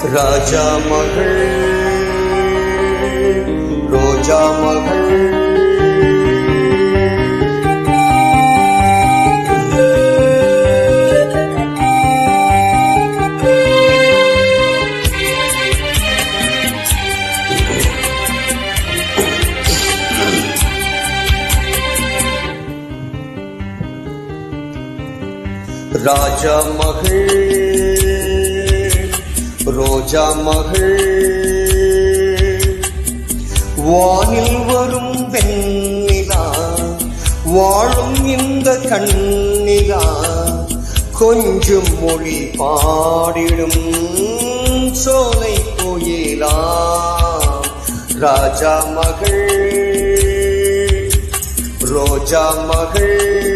ராஜா மகள் ரோஜா மகள் ராஜா மகள் ரோஜா மகள் வானில் வரும் வெண்ணிலா வாழும் இந்த கண்ணிலா கொஞ்சம் மொழி பாடிடும் சோலை கோயிலா ராஜா மகள் ரோஜா மகள்